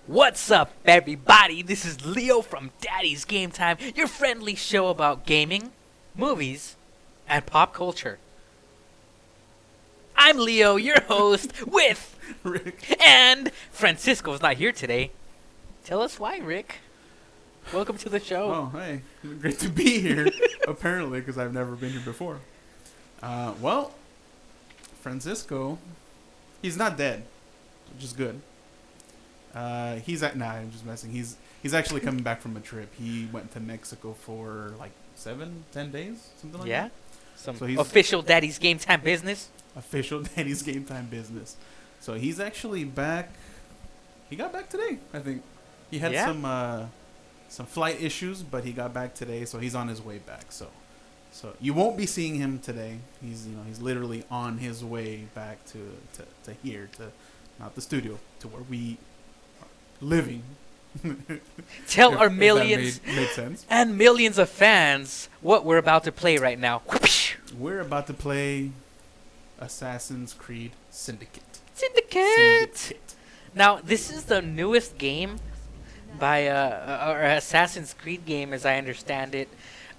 What's up, everybody? This is Leo from Daddy's Game Time, your friendly show about gaming, movies, and pop culture. I'm Leo, your host, with Rick. And Francisco's not here today. Tell us why, Rick. Welcome to the show. Oh, hey. Great to be here, apparently, because I've never been here before. Well, Francisco, he's not dead, which is good. I'm just messing. He's actually coming back from a trip. He went to Mexico for like 7-10 days, something like that. Some So he's official Daddy's Game Time business. official Daddy's Game Time business. So he's actually back. He got back today, I think. He had some flight issues, but he got back today, so he's on his way back. So you won't be seeing him today. He's literally on his way back to here, to not the studio, to where we are living. Tell our If millions that made sense. and millions of fans what we're about to play right now. We're about to play Assassins Creed Syndicate. Syndicate. Now, this is the newest game by or Assassin's Creed game, as I understand it,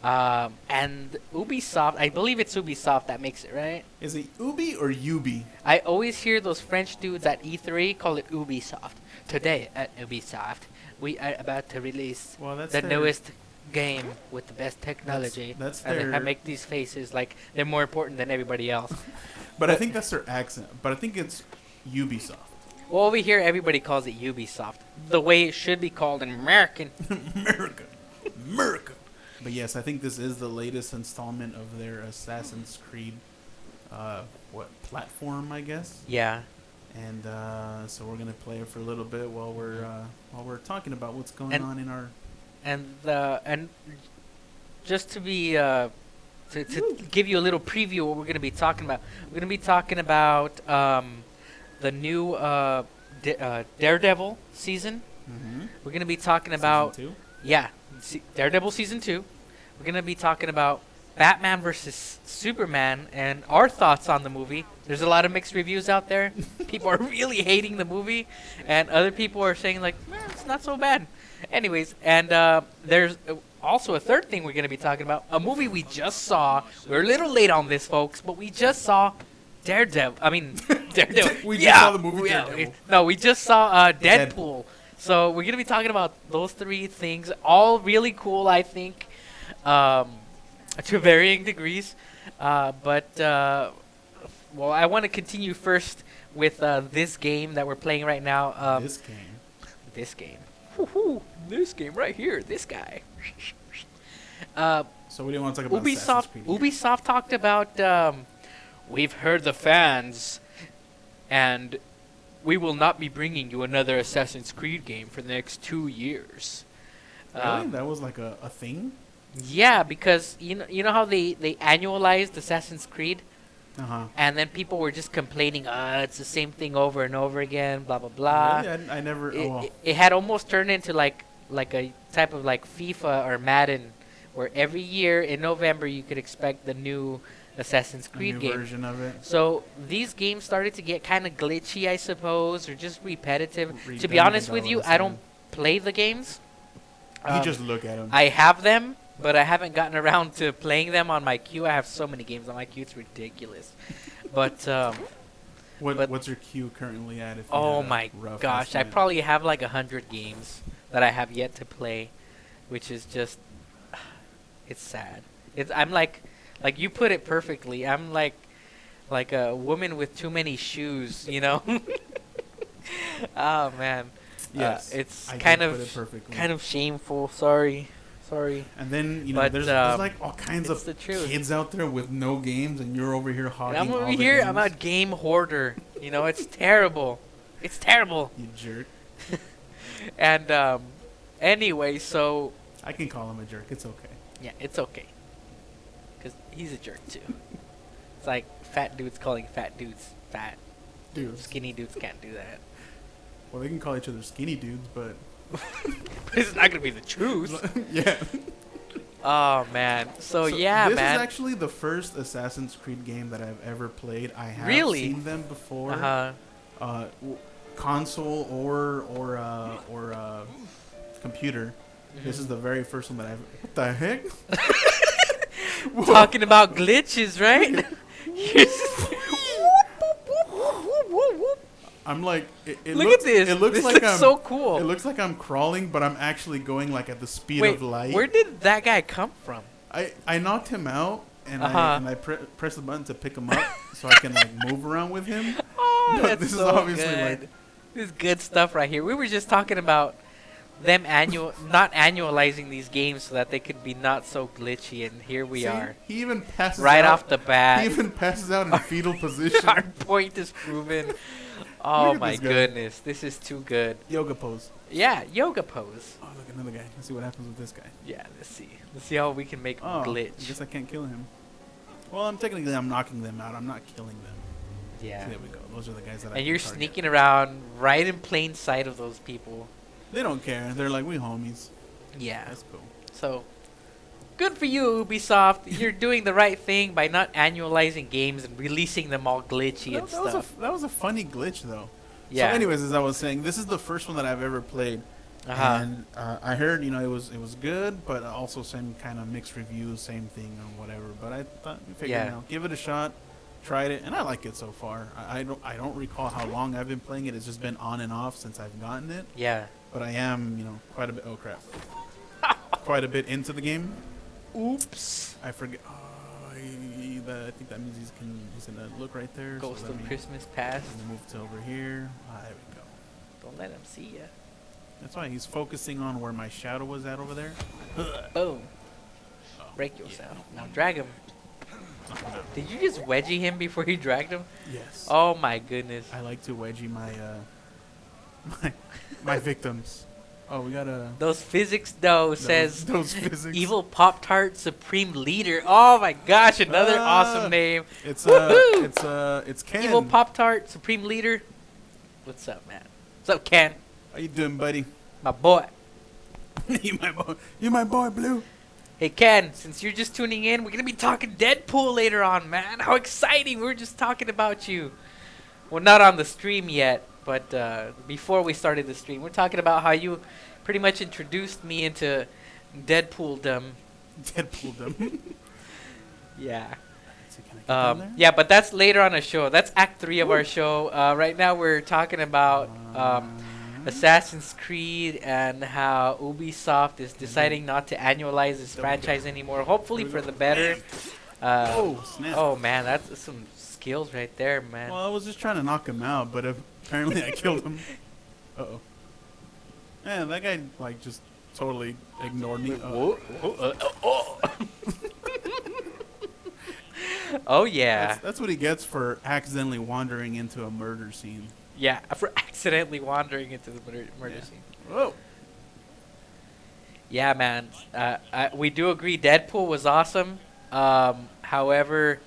and Ubisoft. I believe it's Ubisoft that makes it, right? Is it Ubi or Ubi? I always hear those French dudes at E3 call it Ubisoft. Today at Ubisoft, we are about to release the newest game with the best technology. That's and their. I make these faces like they're more important than everybody else. But I think that's their accent. But I think it's Ubisoft. Well, over here, everybody calls it Ubisoft. The way it should be called in American. America. But yes, I think this is the latest installment of their Assassin's Creed, platform, I guess. Yeah. And so we're gonna play it for a little bit while we're talking about what's going on in our. And just to be to give you a little preview of what we're going to be talking about. We're going to be talking about the new Daredevil season. Mm-hmm. We're going to be talking about Season 2? Daredevil season 2. We're going to be talking about Batman versus Superman and our thoughts on the movie. There's a lot of mixed reviews out there. People are really hating the movie, and other people are saying like, it's not so bad. Anyways, and there's also a third thing we're going to be talking about. A movie we just saw. We're a little late on this, folks, but we just saw Daredevil. I mean, Daredevil. We just saw the movie Daredevil. No, we just saw Deadpool. So we're going to be talking about those three things. All really cool, I think, to varying degrees. But I want to continue first with this game that we're playing right now. This game. Woo-hoo. This game right here. This guy. So what do you want to talk about? Assassin's Creed? Ubisoft talked about we've heard the fans, and we will not be bringing you another Assassin's Creed game for the next 2 years. Really? That was like a thing? Yeah, because you know how they annualized Assassin's Creed? Uh-huh. And then people were just complaining, it's the same thing over and over again, blah, blah, blah. Really? I never... It had almost turned into like a type of like FIFA or Madden, where every year in November you could expect the new Assassin's Creed game. version of it. So these games started to get kind of glitchy, I suppose, or just repetitive. To be honest with you, I don't play the games. You just look at them. I have them, but I haven't gotten around to playing them on my queue. I have so many games on my queue; it's ridiculous. But what's your queue currently at? If you oh had a my rough gosh, I estimate? probably have like 100 games that I have yet to play, which is just it's sad. I'm like you put it perfectly. I'm like a woman with too many shoes, you know. Oh man. Yes, it's I kind did put it perfectly. kind of shameful. Sorry. And then But, there's like all kinds it's of the truth. kids out there with no games, and you're over here hogging. I'm over all the here. games. I'm a game hoarder. You know, it's terrible. It's terrible. You jerk. And anyway, so I can call him a jerk. It's okay. yeah, it's okay. 'Cause he's a jerk too. It's like fat dudes calling fat dudes fat. Dude. Skinny dudes can't do that. Well, they can call each other skinny dudes, but This is not gonna be the truth. yeah. Oh man. So yeah, this man. is actually the first Assassin's Creed game that I've ever played. I have Really? seen them before. Uh-huh. Console or computer. This is the very first one that I've. What the heck? Talking about glitches, right? I'm like, Look at this. It looks this like looks I'm so cool. It looks like I'm crawling, but I'm actually going like at the speed Wait, of light. where did that guy come from? I knocked him out, and I press the button to pick him up so I can like move around with him. Oh, But that's this is so obviously good. like This is good stuff right here. We were just talking about them not annualizing these games so that they could be not so glitchy, and here we are. He even passes Right out, off the bat. He even passes out in fetal position. Our point is proven. Oh at my this guy. goodness, this is too good. Yoga pose. Yeah, yoga pose. Oh, look, another guy. Let's see what happens with this guy. Yeah, let's see. Let's see how we can make Oh, glitch. I guess I can't kill him. Well, I'm knocking them out. I'm not killing them. Yeah. See, there we go. Those are the guys that I And can you're target. sneaking around right in plain sight of those people. They don't care. They're like, we homies. Yeah. That's cool. So, good for you, Ubisoft. You're doing the right thing by not annualizing games and releasing them all glitchy and stuff. That was a funny glitch, though. Yeah. So, anyways, as I was saying, this is the first one that I've ever played. And I heard, it was good, but also same kind of mixed reviews, same thing or whatever. But I thought, give it a shot, tried it, and I like it so far. I don't recall how long I've been playing it. It's just been on and off since I've gotten it. Yeah. But I am, quite a bit. Oh crap! Quite a bit into the game. Oops. I forget. Oh, I think that means he's gonna look right there. Ghost so of Christmas Past. Move to over here. There we go. Don't let him see ya. That's why he's focusing on where my shadow was at over there. Boom. Break yourself. Now drag him. Did you just wedgie him before you dragged him? Yes. Oh my goodness. I like to wedgie my my victims. Oh, we got a. Those physics though says those physics. Evil Pop-Tart Supreme Leader. Oh my gosh, another awesome name. It's Woohoo! it's Ken. Evil Pop-Tart Supreme Leader. What's up, man? What's up, Ken? How you doing, buddy? My boy. You my boy. You my boy, Blue. Hey Ken, since you're just tuning in, we're gonna be talking Deadpool later on, man. How exciting! We were just talking about you. Well, not on the stream yet, but before we started the stream, we're talking about how you pretty much introduced me into Deadpooldom. Deadpooldom. Yeah. So can I get down there? Yeah, but that's later on the show. That's Act 3 of our show. Right now we're talking about Assassin's Creed and how Ubisoft is deciding not to annualize this franchise anymore. Hopefully for the better. Oh, snap. Oh man, that's some skills right there, man. Well, I was just trying to knock him out, but apparently I killed him. Uh-oh. Man, that guy, just totally ignored me. Oh yeah. That's what he gets for accidentally wandering into a murder scene. Yeah, for accidentally wandering into the murder scene. Whoa. Yeah, man. We do agree Deadpool was awesome. However,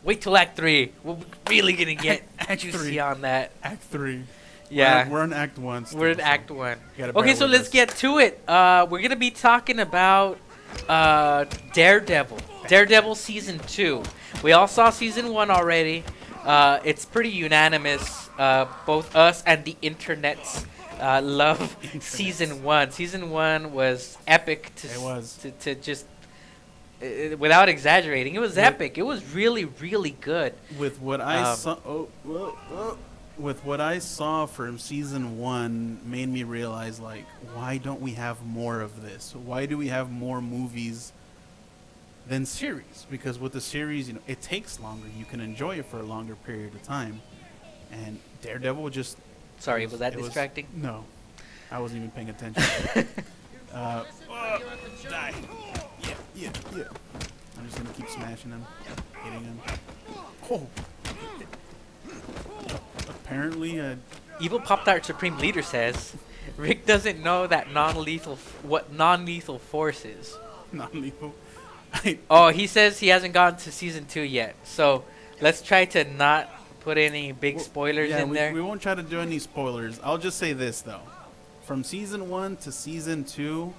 wait till Act 3. We're really going to get juicy on that. Act 3. Yeah. We're in Act 1 still, We're in Act 1. Okay, Okay, so let's get to it. We're going to be talking about Daredevil. Daredevil Season 2. We all saw Season 1 already. It's pretty unanimous. Both us and the internets love Season 1. Season 1 was epic to just without exaggerating. It was epic. It was really, really good. With what I saw with what I saw from Season 1 made me realize, why don't we have more of this? Why do we have more movies than series? Because with the series, it takes longer. You can enjoy it for a longer period of time. And Daredevil just... Sorry, was that distracting? No. I wasn't even paying attention. Die. Yeah. I'm just going to keep smashing him. Hitting him. Oh. Apparently... Evil Pop-Tart Supreme Leader says, Rick doesn't know that what non-lethal force is. Non-lethal? Oh, he says he hasn't gotten to Season 2 yet. So, let's try to not put any big spoilers in there. We won't try to do any spoilers. I'll just say this, though. From Season 1 to Season 2,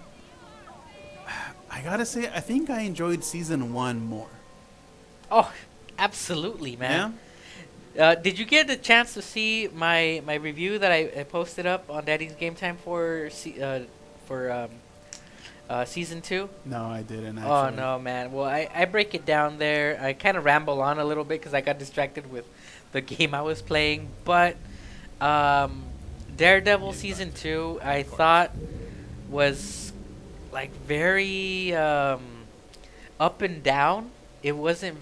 I gotta say, I think I enjoyed Season 1 more. Oh, absolutely, man. Yeah? Did you get a chance to see my review that I posted up on Daddy's Game Time for season 2? No, I didn't actually. Oh no, man. Well, I break it down there. I kind of ramble on a little bit because I got distracted with the game I was playing. But um, Daredevil season 2, I thought was like very up and down. It wasn't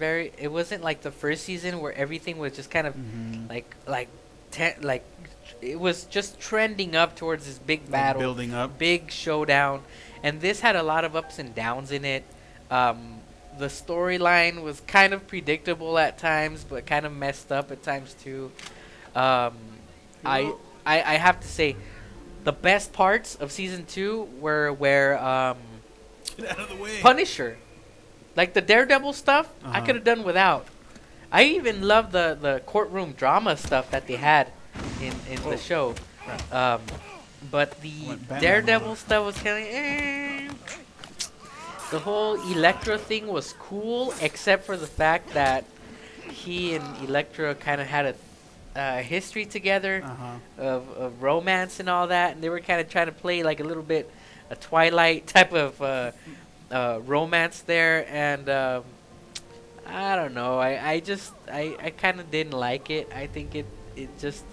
like the first season where everything was just kind of Mm-hmm. like it was just trending up towards this big Like battle, building up. big showdown, and this had a lot of ups and downs in it. The storyline was kind of predictable at times, but kind of messed up at times too. Um, I, I have to say, the best parts of season 2 were where Get out of the way. Punisher, like the Daredevil stuff, I Uh-huh. could have done without. I even love the courtroom drama stuff that they had in the show. Crap. But the Went Batman Daredevil mode. stuff was kind of The whole Elektra thing was cool, except for the fact that he and Elektra kind of had a history together Uh-huh. of romance and all that, and they were kind of trying to play like a little bit a Twilight type of romance there, and I don't know. I kind of didn't like it. I think it just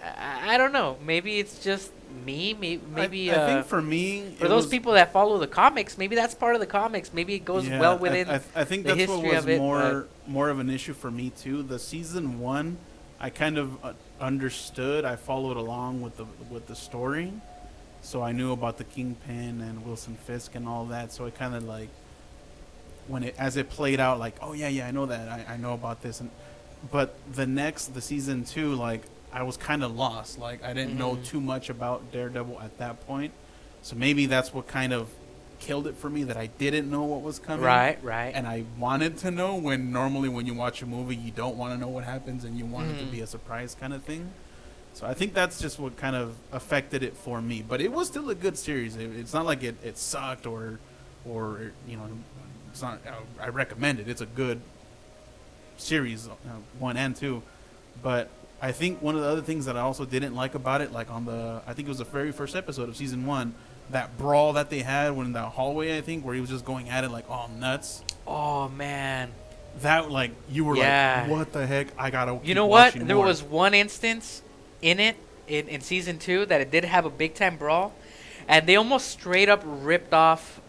I don't know. Maybe it's just me. Maybe I think for me, for it those was- people that follow the comics, maybe that's part of the comics. Maybe it goes Yeah, well within. I think the that's what history was of it, more of an issue for me too. The season 1, I kind of understood. I followed along with the story, so I knew about the Kingpin and Wilson Fisk and all that. So it kind of like as it played out, like, oh yeah, I know that. I know about this, but the season 2, like, I was kind of lost. Like, I didn't know too much about Daredevil at that point. So maybe that's what kind of killed it for me, that I didn't know what was coming. Right. And I wanted to know, when normally when you watch a movie, you don't want to know what happens and you want it to be a surprise kind of thing. So I think that's just what kind of affected it for me. But it was still a good series. It's not like it sucked or it's not. I recommend it. It's a good series, 1 and 2. But I think one of the other things that I also didn't like about it, like I think it was the very first episode of season 1, that brawl that they had when in that hallway, I think, where he was just going at it like all nuts. Oh man. That, like, you were like, what the heck? I gotta. You know what? There was one instance in it in season 2 that it did have a big time brawl, and they almost straight up ripped off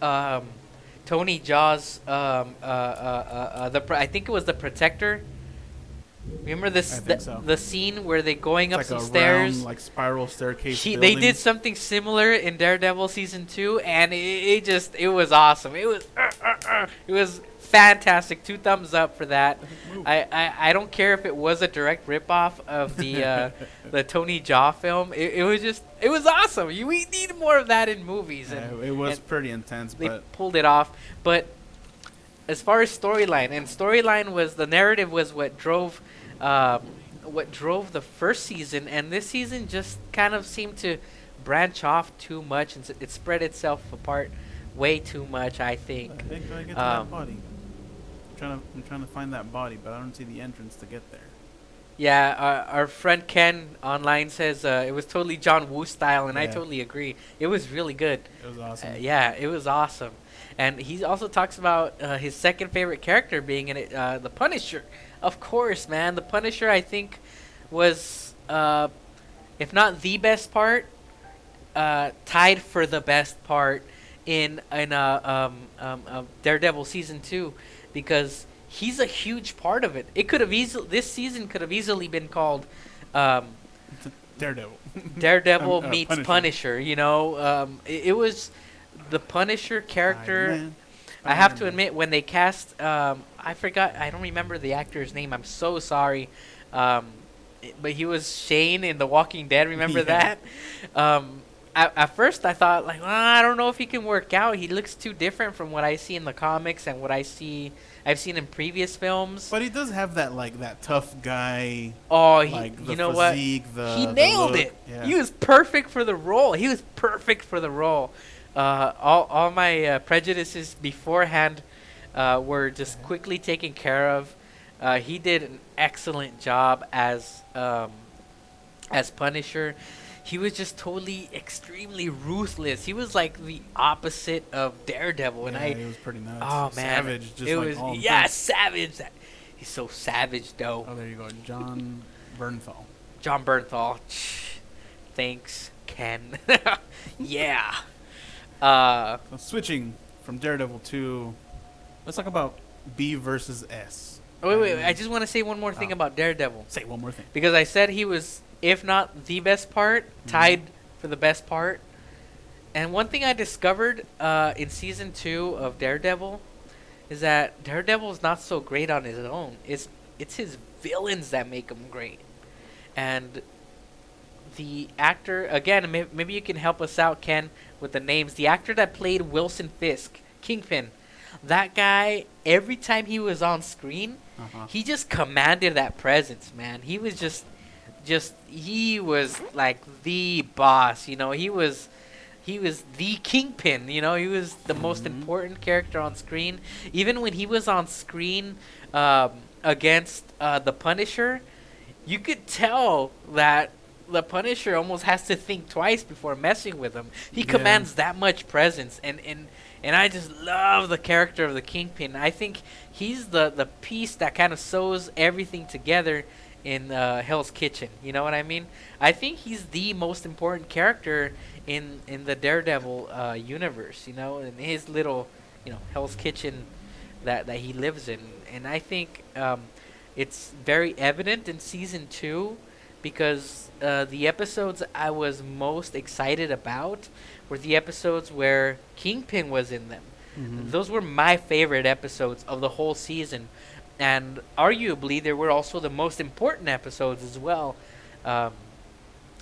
Tony Jaw's I think it was the Protector. Remember this the scene where they going up like some a stairs, round, like spiral staircase. They did something similar in Daredevil season 2, and it was awesome. It was fantastic. 2 thumbs up for that. I don't care if it was a direct ripoff of the the Tony Jaa film. It was awesome. We need more of that in movies. And it was pretty intense. They But pulled it off. But as far as storyline was the narrative was what drove the first season, and this season just kind of seemed to branch off too much, and it spread itself apart way too much, I think. I think I get to that body. I'm trying to find that body, but I don't see the entrance to get there. Yeah, our friend Ken online says it was totally John Woo style, and I Yeah. totally agree. It was really good. It was awesome. Yeah, it was awesome. And he also talks about his second favorite character being in it, the Punisher. Of course, man. The Punisher, I think, was, if not the best part, tied for the best part in Daredevil season 2, because he's a huge part of it. This season could have easily been called Daredevil meets Punisher. You know, it was the Punisher character. I have to admit, when they cast, I don't remember the actor's name. I'm so sorry. But he was Shane in The Walking Dead. Remember that? At first, I thought, like, well, I don't know if he can work out. He looks too different from what I see in the comics and what I've seen in previous films. But he does have that, like, that tough guy. Oh, like, the you know physique, what? He nailed it. Yeah. He was perfect for the role. All my prejudices beforehand were just quickly taken care of. He did an excellent job as Punisher. he was just totally extremely ruthless. He was like the opposite of Daredevil, and Yeah, he was pretty nuts. oh man, Savage, just it like was all in yeah, place. savage. He's so savage though. Oh, there you go, John Bernthal. John Bernthal. Thanks, Ken. Yeah. So switching from Daredevil to, let's talk about B versus S. Wait. I just want to say one more thing about Daredevil. Say one more thing. Because I said he was, if not the best part, tied for the best part. And one thing I discovered in season 2 of Daredevil is that Daredevil is not so great on his own. It's his villains that make him great. And the actor, again, maybe you can help us out, Ken, with the names. The actor that played Wilson Fisk, Kingpin, that guy, every time he was on screen, he just commanded that presence, man. He was he was like the boss, you know. He was the Kingpin, you know. He was the most important character on screen. Even when he was on screen against the Punisher, you could tell that the Punisher almost has to think twice before messing with him. He commands that much presence, and I just love the character of the Kingpin. I think he's the piece that kind of sews everything together in Hell's Kitchen. You know what I mean? I think he's the most important character in the Daredevil universe. You know, in his little, you know, Hell's Kitchen that he lives in, and I think it's very evident in season 2. Because the episodes I was most excited about were the episodes where Kingpin was in them. Those were my favorite episodes of the whole season. And arguably, they were also the most important episodes as well. And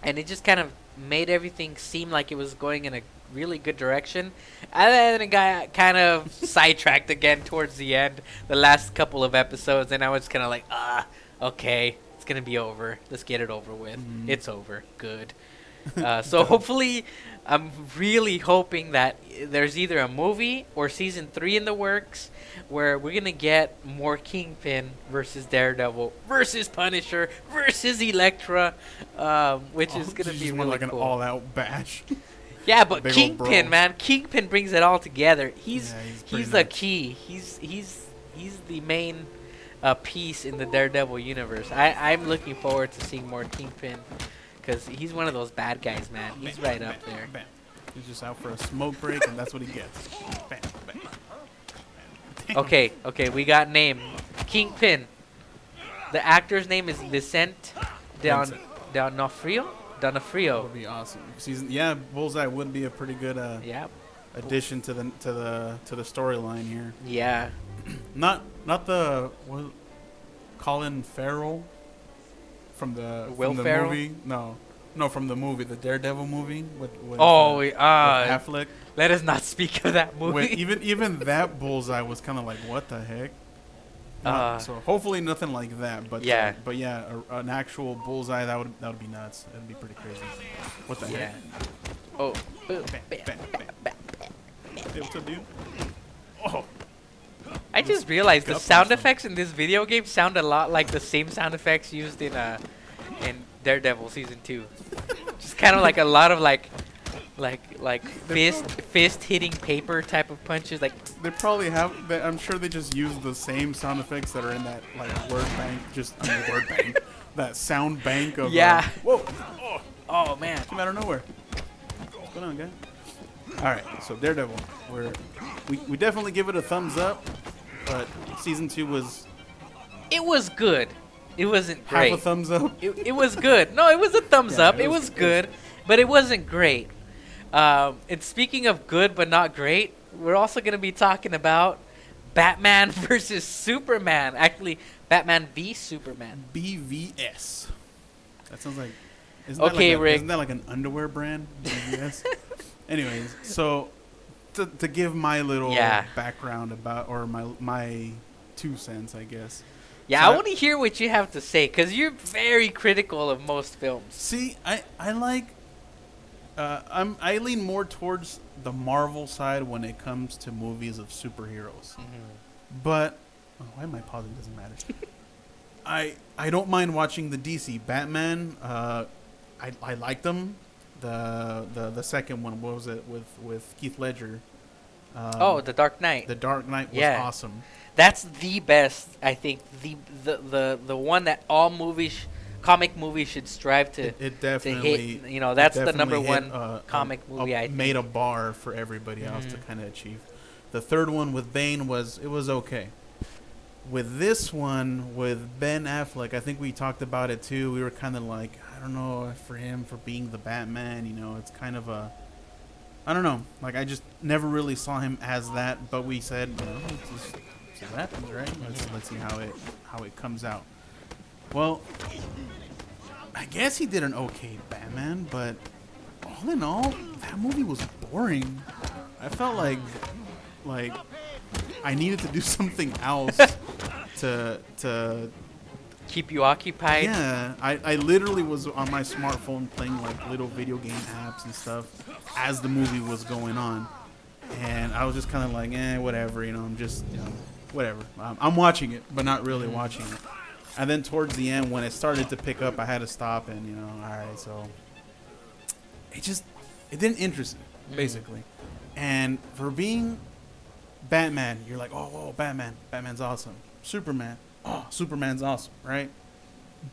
it just kind of made everything seem like it was going in a really good direction. And then it got kind of sidetracked again towards the end, the last couple of episodes. And I was kind of like, okay. It's gonna be over. Let's get it over with. It's over. Good. So hopefully, I'm really hoping that there's either a movie or season 3 in the works where we're gonna get more Kingpin versus Daredevil versus Punisher versus Elektra, which is gonna be really like cool. An all-out bash. Yeah, but Kingpin, man, Kingpin brings it all together. He's the key. He's the main piece in the Daredevil universe. I'm looking forward to seeing more Kingpin because he's one of those bad guys, man. He's right up there. Bam. He's just out for a smoke break, and that's what he gets. Bam, bam. Okay, we got name. Kingpin. The actor's name is Vicente D'Onofrio. That would be awesome. Bullseye would be a pretty good addition to the storyline here. Yeah. Not the Colin Farrell from the Ferrell? movie. No, from the movie, the Daredevil movie with with Affleck. Let us not speak of that movie. Even that Bullseye was kind of like, what the heck? So hopefully nothing like that. But an actual Bullseye that would be nuts. That'd be pretty crazy. What the heck? Oh. Bam, bam, bam. Hey, what's up, dude? Oh. I just realized the sound effects in this video game sound a lot like the same sound effects used in Daredevil season 2. Just kind of like a lot of like fist hitting paper type of punches. Like they probably have. I'm sure they just use the same sound effects that are in that word bank. Word bank. That sound bank of whoa. Oh man. Came out of nowhere. What's going on, guy? All right, so Daredevil. We definitely give it a thumbs up. But season 2 was... It was good. It wasn't great. Half a thumbs up? It was good. No, it was a thumbs up. It was good, but it wasn't great. And speaking of good but not great, we're also going to be talking about Batman versus Superman. Actually, Batman v Superman. BVS. That sounds like... Rick. Isn't that like an underwear brand? BVS? Anyways, so... To give my little background about, or my 2 cents, I guess. Yeah, so I want to hear what you have to say, because you're very critical of most films. See, I like, I lean more towards the Marvel side when it comes to movies of superheroes. But, why am I pausing? Doesn't matter. I don't mind watching the DC Batman. I like them. the second one. What was it with Keith Ledger? The Dark Knight. The Dark Knight was Yeah. awesome. That's the best, I think. The one that all comic movies should strive to It to definitely hit. You know, that's the definitely number hit, one comic movie. I made think. a bar for everybody else to Mhm. kind of achieve. The third one with Bane was okay. With this one with Ben Affleck, I think we talked about it too. We were kind of like, I don't know, for him for being the Batman, you know, it's kind of a, I don't know, like I just never really saw him as that. But we said, you know, let's just see what happens, right? Let's see how it comes out. Well, I guess he did an okay Batman, but all in all, that movie was boring. I felt like I needed to do something else to Keep you occupied. yeah. I literally was on my smartphone playing like little video game apps and stuff as the movie was going on, and I was just kind of like, whatever, you know. I'm just, you know, whatever. I'm watching it, but not really watching it. And then towards the end, when it started to pick up, I had to stop and, you know, all right, so it didn't interest me, basically. And for being Batman, you're like, oh, Batman's awesome. Superman's awesome, right?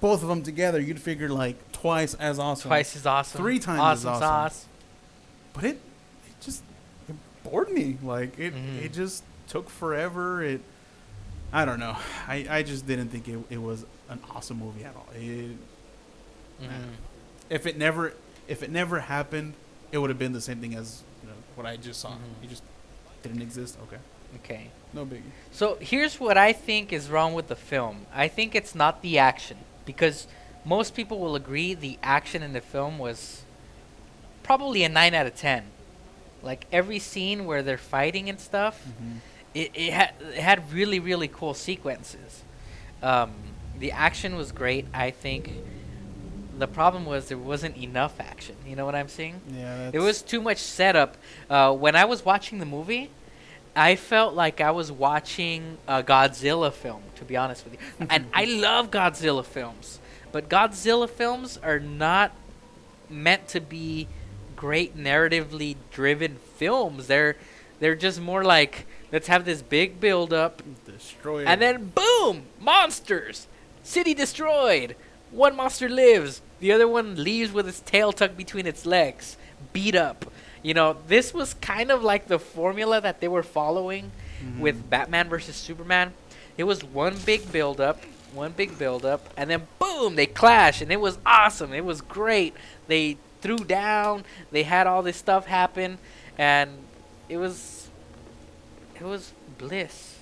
Both of them together, you'd figure like twice as awesome. Twice as awesome. 3 times as awesome. Sauce. But it bored me. Like it just took forever. I don't know. I just didn't think it was an awesome movie at all. If it never happened, it would have been the same thing as, you know, what I just saw. It just didn't exist. Okay. No biggie. So here's what I think is wrong with the film. I think it's not the action, because most people will agree the action in the film was probably a 9 out of 10. Like every scene where they're fighting and stuff, it had really, really cool sequences. The action was great. I think the problem was there wasn't enough action. You know what I'm saying? Yeah. It was too much setup. When I was watching the movie, I felt like I was watching a Godzilla film, to be honest with you. And I love Godzilla films, but Godzilla films are not meant to be great narratively driven films. They're just more like, let's have this big build up, destroy it, and then boom, monsters, city destroyed. One monster lives, the other one leaves with its tail tucked between its legs, beat up. You know, this was kind of like the formula that they were following with Batman versus Superman. It was one big build up, and then boom, they clash, and it was awesome. It was great. They threw down, they had all this stuff happen, and it was bliss.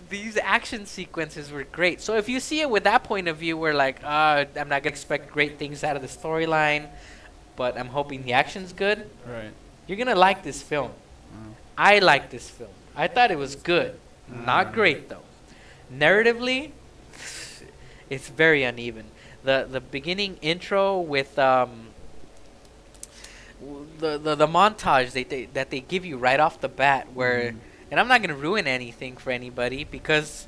These action sequences were great. So if you see it with that point of view, where like, I'm not gonna expect great things out of the storyline, but I'm hoping the action's good. Right. You're gonna like this film. I like this film. I thought it was good, not great though. Narratively, it's very uneven. The beginning intro with the montage that they give you right off the bat, where. And I'm not going to ruin anything for anybody because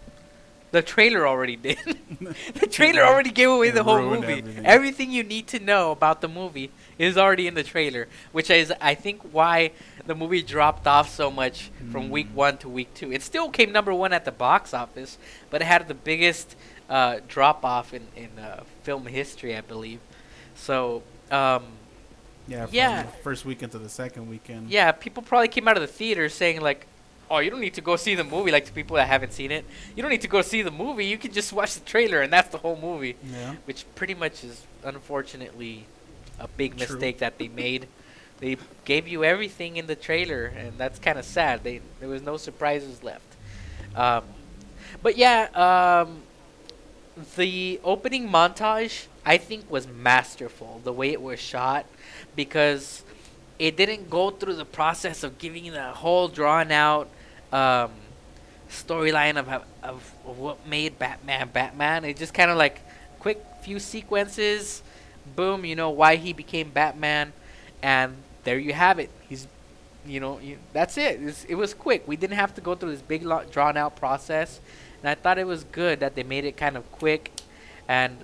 the trailer already did. The trailer already gave away the whole movie. Everything you need to know about the movie is already in the trailer, which is, I think, why the movie dropped off so much from week 1 to week 2. It still came number 1 at the box office, but it had the biggest drop-off in film history, I believe. So, from the first weekend to the second weekend. Yeah, people probably came out of the theater saying, like, oh, you don't need to go see the movie, like to people that haven't seen it. You don't need to go see the movie. You can just watch the trailer, and that's the whole movie. Yeah. Which pretty much is, unfortunately, a big mistake that they made. They gave you everything in the trailer, and that's kind of sad. There was no surprises left. But yeah, the opening montage, I think, was masterful, the way it was shot, because it didn't go through the process of giving you the whole drawn-out storyline of what made Batman. It just kind of like quick few sequences, boom, you know why he became Batman, and there you have it. He's, that's it. It was quick. We didn't have to go through this big drawn-out process, and I thought it was good that they made it kind of quick, and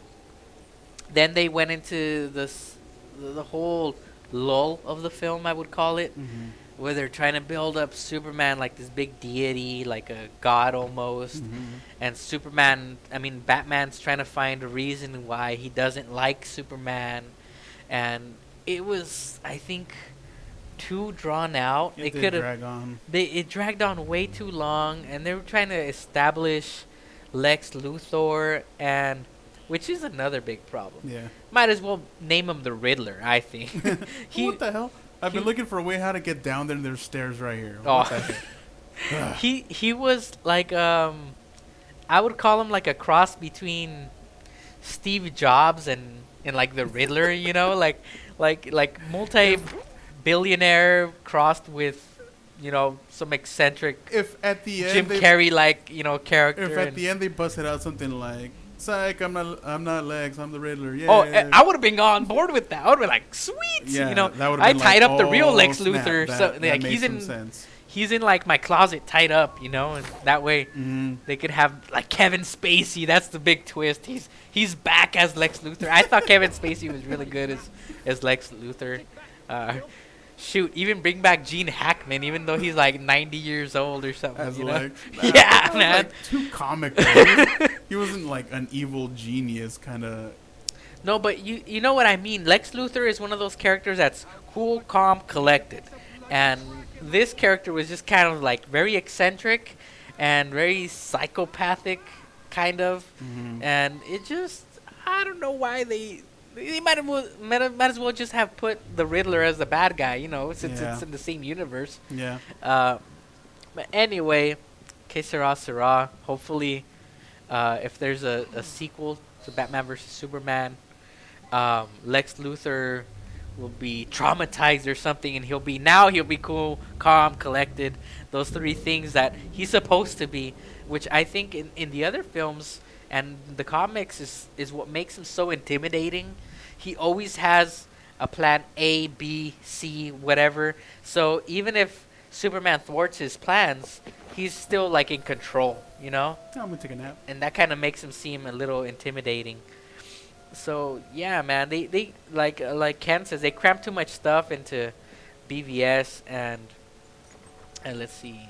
Then they went into the whole lull of the film, I would call it, Mm-hmm. where they're trying to build up Superman like this big deity, like a god almost. Mm-hmm. And Batman's trying to find a reason why he doesn't like Superman. And it was, I think, too drawn out. It It did could have drag on. it dragged on way too long, and they were trying to establish Lex Luthor, and which is another big problem. Yeah. Might as well name him the Riddler, I think. What the hell? I've been he- looking for a way how to get down there, and there's stairs right here. Oh. What the heck? he was like I would call him like a cross between Steve Jobs and like the Riddler, you know, like multi-billionaire crossed with, you know, some eccentric If at the end Jim they, Carrey like, you know, character. if at and- the end they busted out something like, "Psych, I'm not Lex, I'm the Riddler." Yeah. Oh, I would have been on board with that. I would have been like, sweet. Yeah, You know, that would've I been tied like, up the real oh, Lex snap, Luthor. that- So that like makes some sense. he's in like my closet tied up, you know, and that way Mm-hmm. they could have like Kevin Spacey. That's the big twist. He's back as Lex Luthor. I thought Kevin Spacey was really good as Lex Luthor. Shoot, even bring back Gene Hackman, even though he's like 90 years old or something. As You know? Lex. Yeah, That was, man. like, too comical. He wasn't like an evil genius kind of. No, but you know what I mean. Lex Luthor is one of those characters that's cool, calm, collected, and this character was just kind of like very eccentric and very psychopathic, kind of, Mm-hmm. and it just, I don't know why they might as well just have put the Riddler as the bad guy, you know, since Yeah. it's in the same universe. Yeah. But anyway, que sera sera. Hopefully, if there's a sequel to Batman vs Superman, Lex Luthor will be traumatized or something, and he'll be cool, calm, collected. Those three things that he's supposed to be, which I think in the other films and the comics is what makes him so intimidating. He always has a plan A, B, C, whatever. So even if Superman thwarts his plans, he's still like in control, you know? I'm gonna take a nap. And that kind of makes him seem a little intimidating. So yeah, man, they like Ken says, they cram too much stuff into BVS, and let's see.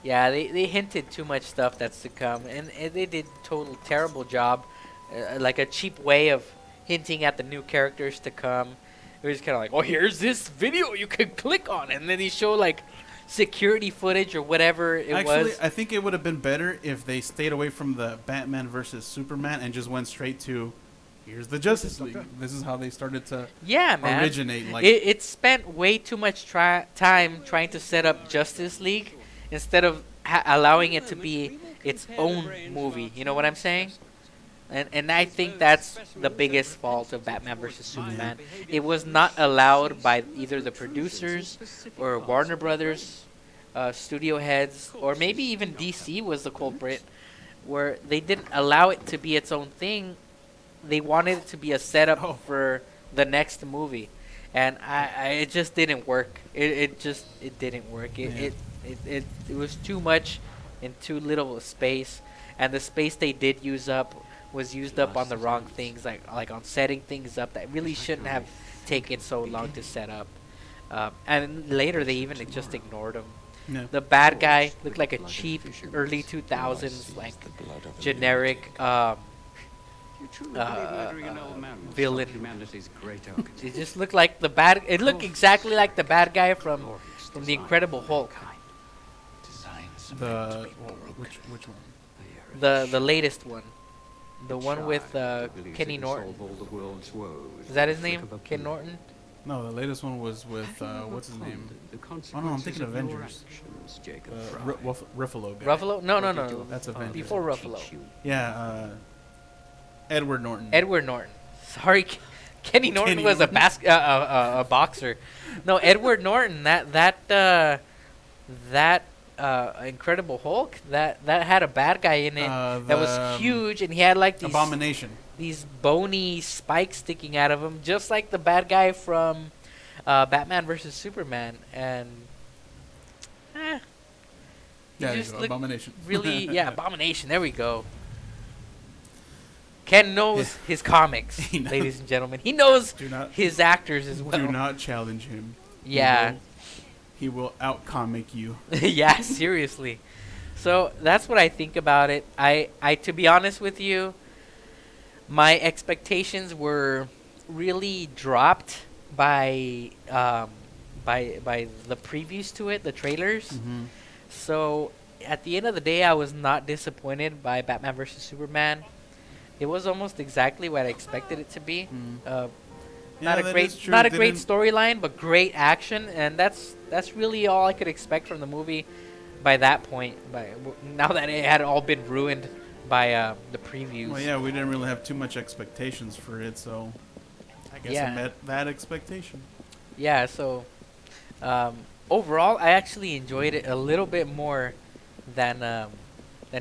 Yeah, they hinted too much stuff that's to come, and they did total terrible job, like a cheap way of hinting at the new characters to come. It was kind of like, oh, here's this video you can click on, and then they show like security footage or whatever it Actually, was. I think it would have been better if they stayed away from the Batman versus Superman and just went straight to, here's the Justice League. This is how they started to Yeah, man. originate. Like, It spent way too much time trying to set up Justice League instead of allowing it to be its own movie. You know what I'm saying? And I think that's the biggest fault of Batman vs Superman. It was not allowed by either the producers or Warner Brothers studio heads, or maybe even DC was the culprit, where they didn't allow it to be its own thing. They wanted it to be a setup for the next movie, and it just didn't work. It didn't work. It was too much in too little a space, and the space they did use up was used up on the wrong things, like on setting things up that really shouldn't have taken so long to set up. And later they even just ignored him. yeah. The bad guy looked like a cheap early 2000s like generic villain. It just looked like the bad. It looked exactly like the bad guy from the Incredible Hulk, Which one? the latest one, the one with Kenny Norton. Is that his name? Ken Norton? No, the latest one was with what's his name? Oh no, I'm thinking Avengers. Ruffalo guy. Ruffalo? No. That's Avengers. Before Ruffalo. Yeah, Edward Norton. Edward Norton. Sorry, Kenny Norton Kenny was Norton. a boxer. No, Edward Norton. That Incredible Hulk. That had a bad guy in it that was huge, and he had like these Abomination. these bony spikes sticking out of him, just like the bad guy from Batman vs Superman. And he Yeah, there you just go, looked Abomination. really, yeah, Abomination. There we go. Ken knows his comics, He knows. ladies and gentlemen. He knows Do not his actors as well. do not challenge him. Yeah. He will out-comic you. Yeah, seriously. So that's what I think about it. I to be honest with you, my expectations were really dropped by the previews to it, the trailers. Mm-hmm. So at the end of the day, I was not disappointed by Batman vs Superman. It was almost exactly what I expected it to be. Not a great storyline, but great action, and that's really all I could expect from the movie. By that point, now that it had all been ruined by the previews. Well, yeah, we didn't really have too much expectations for it, so I guess I met that expectation. Yeah, so overall, I actually enjoyed it a little bit more than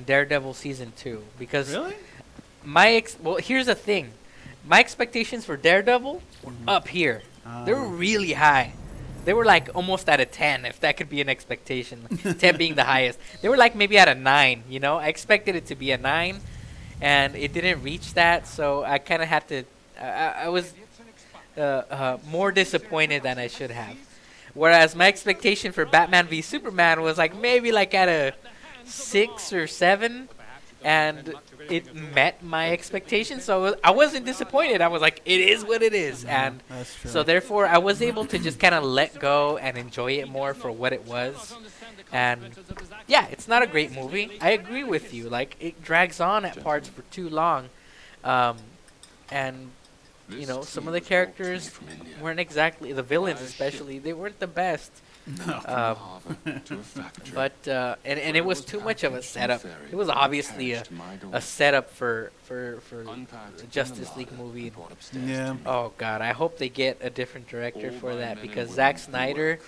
Daredevil season 2 because Really? well, here's the thing, my expectations for Daredevil were up here. They were really high. They were like almost at a 10, if that could be an expectation. 10 being the highest. They were like maybe at a 9, you know? I expected it to be a 9, and it didn't reach that, so I kind of had to... I was more disappointed than I should have. Whereas my expectation for Batman v Superman was like maybe like at a 6 or 7, and it met my expectations, so I wasn't disappointed. I was like, it is what it is. And so therefore I was able to just kind of let go and enjoy it more for what it was. And yeah, it's not a great movie. I agree with you, like it drags on at parts for too long. And you know, some of the characters weren't exactly, the villains especially, they weren't the best. No. But and it was too much of a setup. It was obviously a setup for a Justice League movie. Yeah. Oh God, I hope they get a different director for that, because Zack Snyder,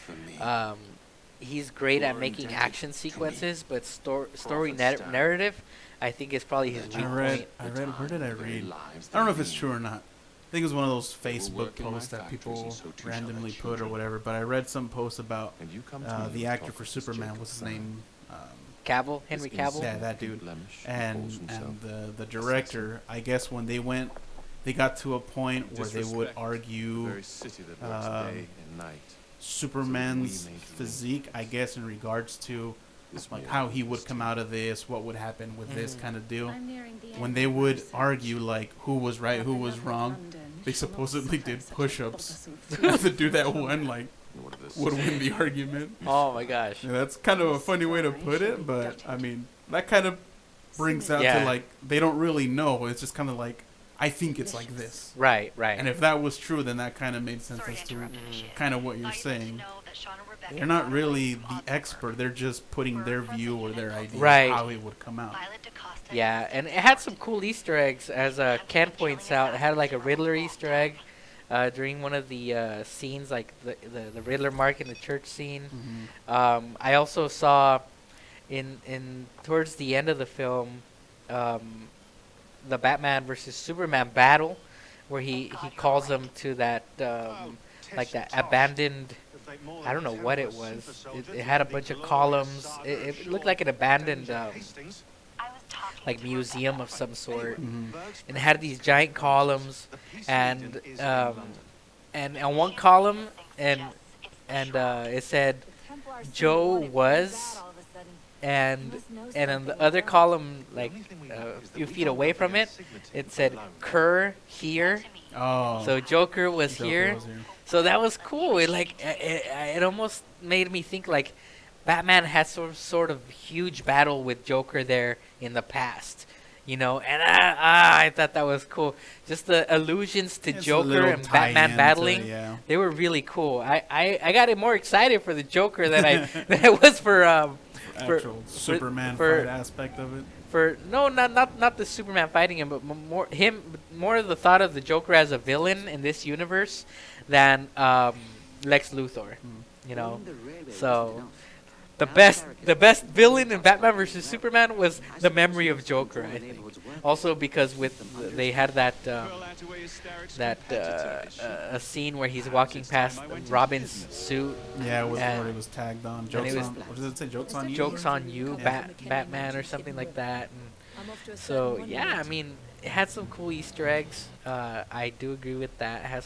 he's great at making action sequences, but story narrative, I think is probably his weak point. I read. Where did I read? I don't know if it's true or not. I think it was one of those Facebook posts that people randomly put or whatever. But I read some posts about the actor for Superman. What's his name? Cavill, Henry Cavill. Yeah, that dude. And the director, I guess when they got to a point where they would argue Superman's physique, I guess, in regards to like how he would come out of this, what would happen with this kind of deal. When they would argue like who was right, who was wrong, they supposedly did push-ups to do that one like would win the argument. Oh my gosh. Yeah, that's kind of a funny way to put it, but I mean that kind of brings out to like they don't really know. It's just kind of like I think it's like this. Right. And if that was true, then that kind of made sense as to kind of what you're saying. They're not really the expert. They're just putting their view or their idea of how it would come out. Yeah, and it had some cool Easter eggs, as Ken points out. It had like a Riddler Easter egg during one of the scenes, like the Riddler mark in the church scene. I also saw in towards the end of the film the Batman versus Superman battle, where he calls them to that like that abandoned, I don't know what it was. It had a bunch of columns. It looked like an abandoned like museum of some sort, and it had these giant columns, and on one column and it said Joe was, and on the other column, like a few feet away from it, it said Kerr here. Oh. So Joker was here. So that was cool. It almost made me think like Batman had some sort of huge battle with Joker there in the past, you know, and I thought that was cool. Just the allusions to Joker and Batman battling, they were really cool. I got more excited for the Joker than I was for actual Superman fight aspect of it. Not the Superman fighting him, but more of the thought of the Joker as a villain in this universe than Lex Luthor, you know. So the best villain in Batman vs Superman was the memory of Joker, I think. Also because they had that a scene where he's walking past Robin's suit. Yeah, where it was tagged on. Jokes on. What does it say? Jokes on you. Jokes on you, Batman or something like that. And so yeah, I mean, it had some cool Easter eggs. I do agree with that.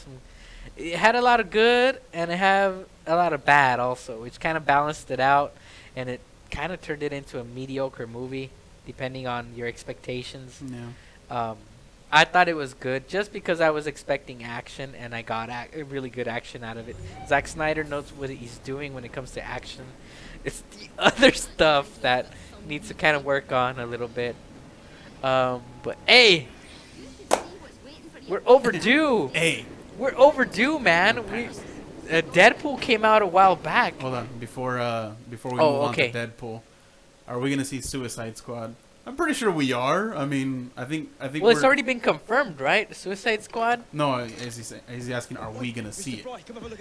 It had a lot of good and it had a lot of bad also, which kind of balanced it out, and it kind of turned it into a mediocre movie, depending on your expectations. Yeah. I thought it was good just because I was expecting action, and I got really good action out of it. Zack Snyder knows what he's doing when it comes to action. It's the other stuff that needs to kind of work on a little bit. But hey, we're overdue. Hey. We're overdue, man. Deadpool came out a while back. Hold on, before we move on okay. to Deadpool, are we gonna see Suicide Squad? I'm pretty sure we are. I mean, I think. Well, it's already been confirmed, right? Suicide Squad. No, is he asking? Are we gonna see it?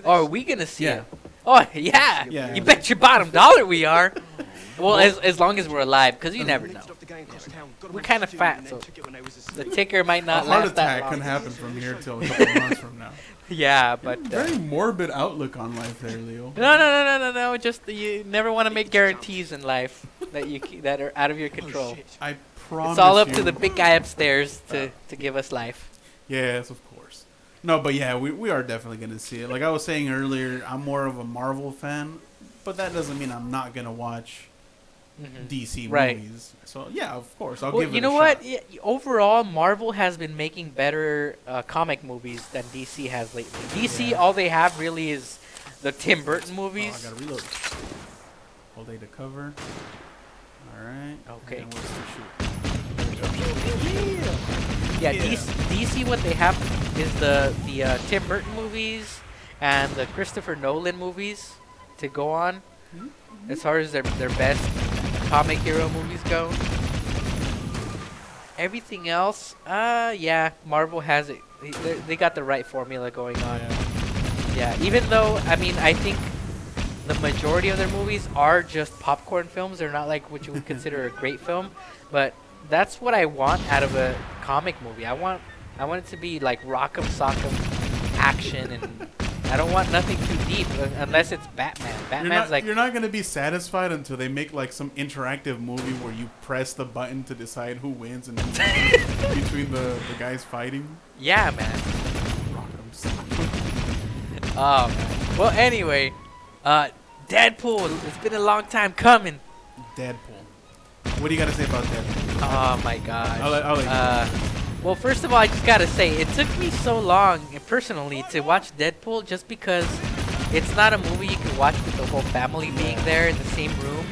Oh, are we gonna see Yeah. it? Oh, yeah. Yeah. You bet your bottom dollar we are. Well, as long as we're alive, because you never know. We're kind of fat, so the ticker might A not heart last that attack long. can happen from here till a couple of months from now. Yeah, but Very morbid outlook on life there, Leo. no. Just you never want to make guarantees in life that are out of your control. I promise. It's all up you. to the big guy upstairs to give us life. Yes, of course. No, but yeah, we are definitely gonna see it. Like I was saying earlier, I'm more of a Marvel fan, but that doesn't mean I'm not gonna watch DC movies. So yeah, of course, I'll give it a shot. You know what? Yeah, overall, Marvel has been making better comic movies than DC has lately. DC, all they have really is the Tim Burton movies. Oh, I gotta reload. Hold A to cover. All right. Okay. And where's the shoot? Yeah, DC, what they have is the Tim Burton movies and the Christopher Nolan movies to go on, as far as their best comic hero movies go. Everything else, yeah, Marvel has it. They got the right formula going on. Yeah, even though, I mean, I think the majority of their movies are just popcorn films. They're not like what you would consider a great film, but that's what I want out of a comic movie. I want it to be like rock'em sock'em action, and I don't want nothing too deep unless it's Batman. Batman's you're not gonna be satisfied until they make like some interactive movie where you press the button to decide who wins and between the guys fighting. Yeah, man. Rock'em sock'em. Oh, man. Well, anyway, Deadpool. It's been a long time coming. Deadpool. What do you gotta say about Deadpool? Oh my gosh. I'll let you Well, first of all, I just gotta say, it took me so long, personally, to watch Deadpool just because it's not a movie you can watch with the whole family being there in the same room.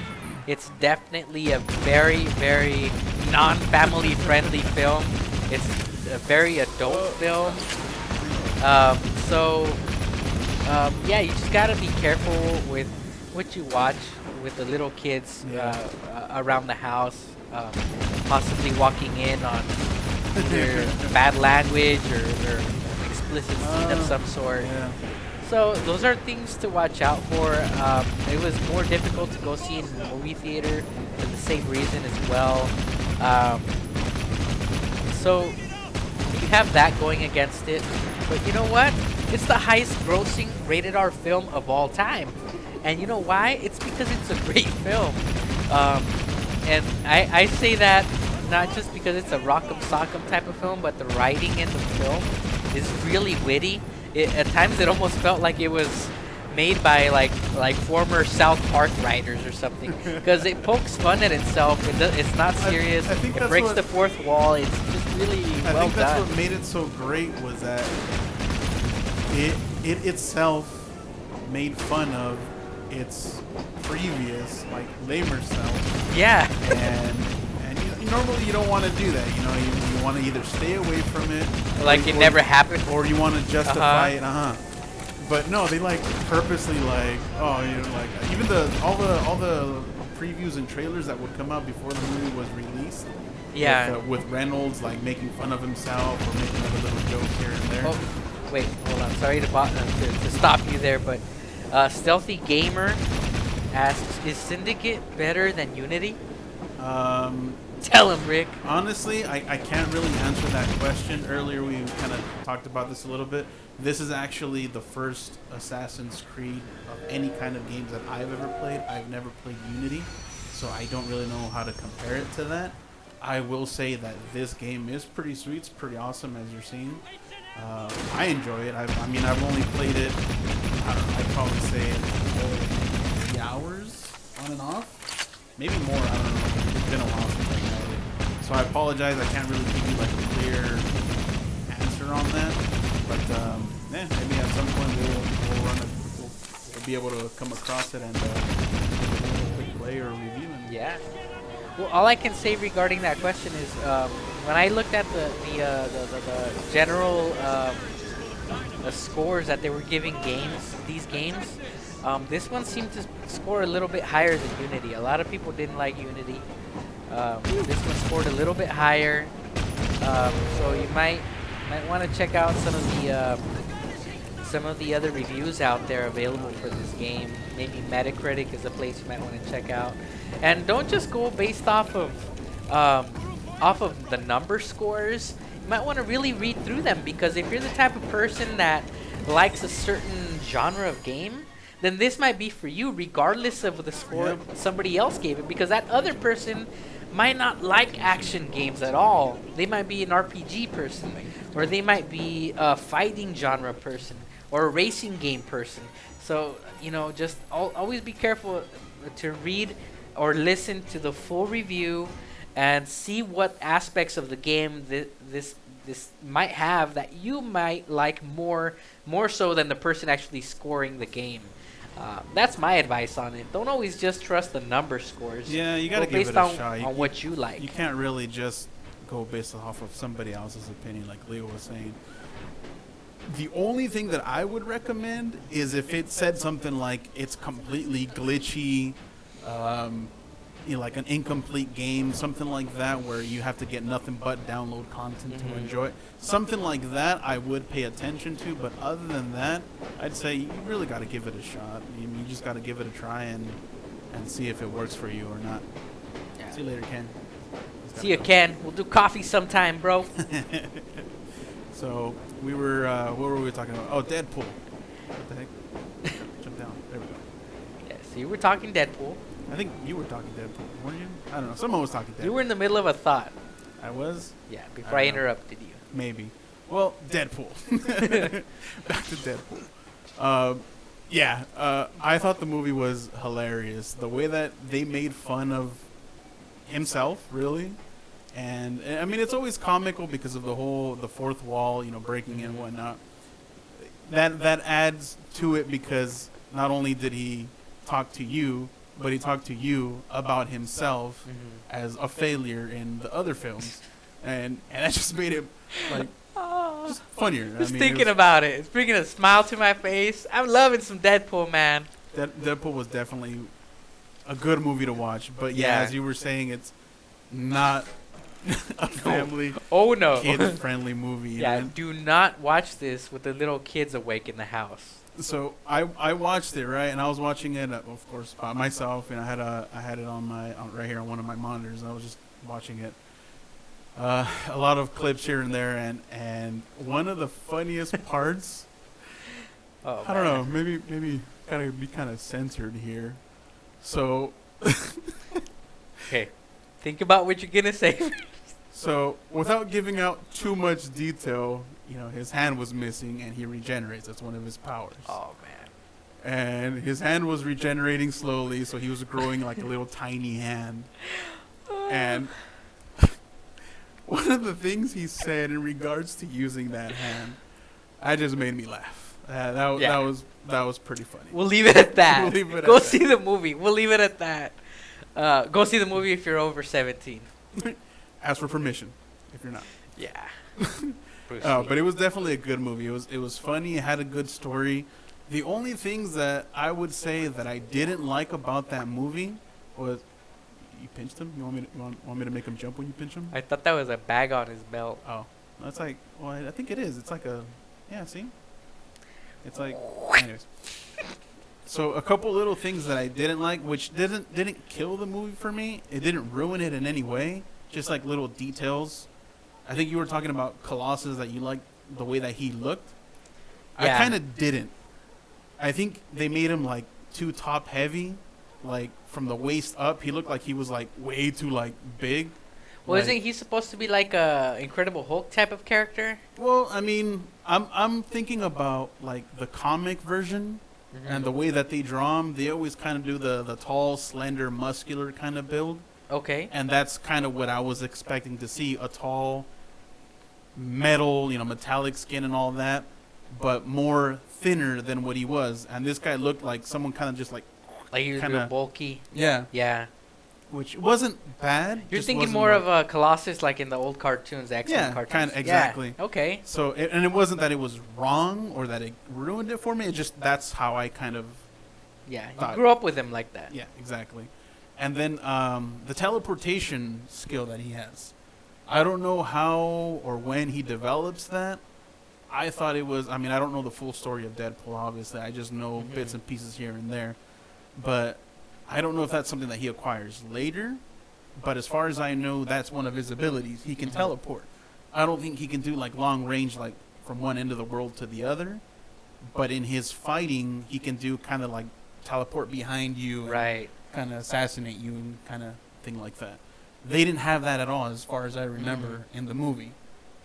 It's definitely a very, very non-family friendly film. It's a very adult film. Yeah, you just gotta be careful with what you watch with the little kids around the house, possibly walking in on either bad language or explicit scene of some sort. Yeah. So those are things to watch out for. It was more difficult to go see in the movie theater for the same reason as well. So you have that going against it. But you know what? It's the highest grossing rated R film of all time. And you know why? It's because it's a great film. And I say that not just because it's a rock'em sock'em type of film, but the writing in the film is really witty. At times it almost felt like it was made by like former South Park writers or something, because it pokes fun at itself. It's not serious. I think it that's breaks the fourth wall. It's just really I well think that's done. what made it so great was that it itself made fun of its previous like lamer self. Yeah. And normally you don't want to do that. You know, you want to either stay away from it, Like it never happened. or you want to justify it. But no, they like purposely like, oh, you know, like even all the previews and trailers that would come out before the movie was released. Yeah. With Reynolds like making fun of himself or making other little jokes here and there. Oh, wait, hold on. Sorry to stop you there, but Stealthy Gamer asks, is Syndicate better than Unity? Tell him, Rick. Honestly, I can't really answer that question. Earlier we kind of talked about this a little bit. This is actually the first Assassin's Creed of any kind of games that I've ever played. I've never played Unity, so I don't really know how to compare it to that. I will say that this game is pretty sweet. It's pretty awesome, as you're seeing. I enjoy it. I mean, I've only played it, I don't know, I'd probably say 3 hours on and off. Maybe more, I don't know. It's been a while since I played it. So I apologize. I can't really give you like a clear answer on that. But maybe at some point we'll be able to come across it and quick play or review. And Yeah. Well, all I can say regarding that question is when I looked at the general the scores that they were giving these games, this one seemed to score a little bit higher than Unity. A lot of people didn't like Unity. This one scored a little bit higher, so you might want to check out some of the other reviews out there available for this game. Maybe Metacritic is a place you might want to check out. And don't just go based off of the number scores. You might want to really read through them, because if you're the type of person that likes a certain genre of game, then this might be for you regardless of the score somebody else gave it, because that other person might not like action games at all. They might be an RPG person, or they might be a fighting genre person, or a racing game person. So, just always be careful to read or listen to the full review and see what aspects of the game this might have that you might like more so than the person actually scoring the game. That's my advice on it. Don't always just trust the number scores. Yeah, you gotta give it a shot. On what you like. You can't really just go based off of somebody else's opinion, like Leo was saying. The only thing that I would recommend is if it said something like it's completely glitchy, like an incomplete game, something like that, where you have to get nothing but download content to enjoy it. Something like that I would pay attention to, but other than that, I'd say you really got to give it a shot. You just got to give it a try and see if it works for you or not. Yeah. See you later, Ken. See you, Ken. We'll do coffee sometime, bro. So we were, what were we talking about? Oh, Deadpool. What the heck? Jump down. There we go. Yeah, so you were talking Deadpool. I think you were talking Deadpool, weren't you? I don't know. Someone was talking Deadpool. You were in the middle of a thought. I was? Yeah, before I interrupted you. Maybe. Well, Deadpool. Back to Deadpool. I thought the movie was hilarious. The way that they made fun of himself, really. And I mean, it's always comical because of the fourth wall, breaking in and whatnot. That adds to it, because not only did he talk to you, but he talked to you about himself as a failure in the other films, and that just made it like just funnier. Just thinking about it, it's bringing a smile to my face. I'm loving some Deadpool, man. Deadpool was definitely a good movie to watch, but as you were saying, it's not a family, kid-friendly movie. Yeah, do not watch this with the little kids awake in the house. So I watched it, right, and I was watching it, of course, by myself, and I had it on right here on one of my monitors. I was just watching it. A lot of clips here and there, and one of the funniest parts. I don't know, maybe gotta be kind of censored here. So. Okay, think about what you're gonna say. So, without giving out too much detail, his hand was missing and he regenerates. That's one of his powers. Oh, man. And his hand was regenerating slowly, so he was growing like a little tiny hand. And one of the things he said in regards to using that hand, that just made me laugh. That was pretty funny. We'll leave it at that. Go see the movie. We'll leave it at that. Go see the movie if you're over 17. Ask for permission if you're not. Yeah. But it was definitely a good movie. It was funny. It had a good story. The only things that I would say that I didn't like about that movie was, you pinched him? You want me to make him jump when you pinch him? I thought that was a bag on his belt. Oh, that's like, well, I think it is. It's like see? It's like, anyways. So a couple little things that I didn't like, which didn't kill the movie for me. It didn't ruin it in any way. Just like little details. I think you were talking about Colossus, that you liked the way that he looked. Yeah. I kind of didn't. I think they made him like too top heavy, like from the waist up. He looked like he was like way too like big. Well, isn't he supposed to be like a Incredible Hulk type of character? Well, I mean, I'm thinking about like the comic version and the way that they draw him. They always kind of do the tall, slender, muscular kind of build. Okay. And that's kind of what I was expecting to see, a tall, metal, metallic skin and all that, but more thinner than what he was. And this guy looked like someone kind of just like he was real bulky. Yeah. Yeah. Which wasn't bad. You're thinking more of a Colossus like in the old cartoons, the X-Men cartoons. Kind of, exactly. Yeah. Okay. So, and it wasn't that it was wrong or that it ruined it for me. It just, that's how I kind of you grew up with him like that. Yeah, exactly. And then the teleportation skill that he has. I don't know how or when he develops that. I thought it was, I mean, I don't know the full story of Deadpool, obviously. I just know bits and pieces here and there. But I don't know if that's something that he acquires later. But as far as I know, that's one of his abilities. He can teleport. I don't think he can do like long range, like from one end of the world to the other. But in his fighting, he can do kind of like teleport behind you. Right. Kind of assassinate you and kind of thing like that. They didn't have that at all, as far as I remember, in the movie.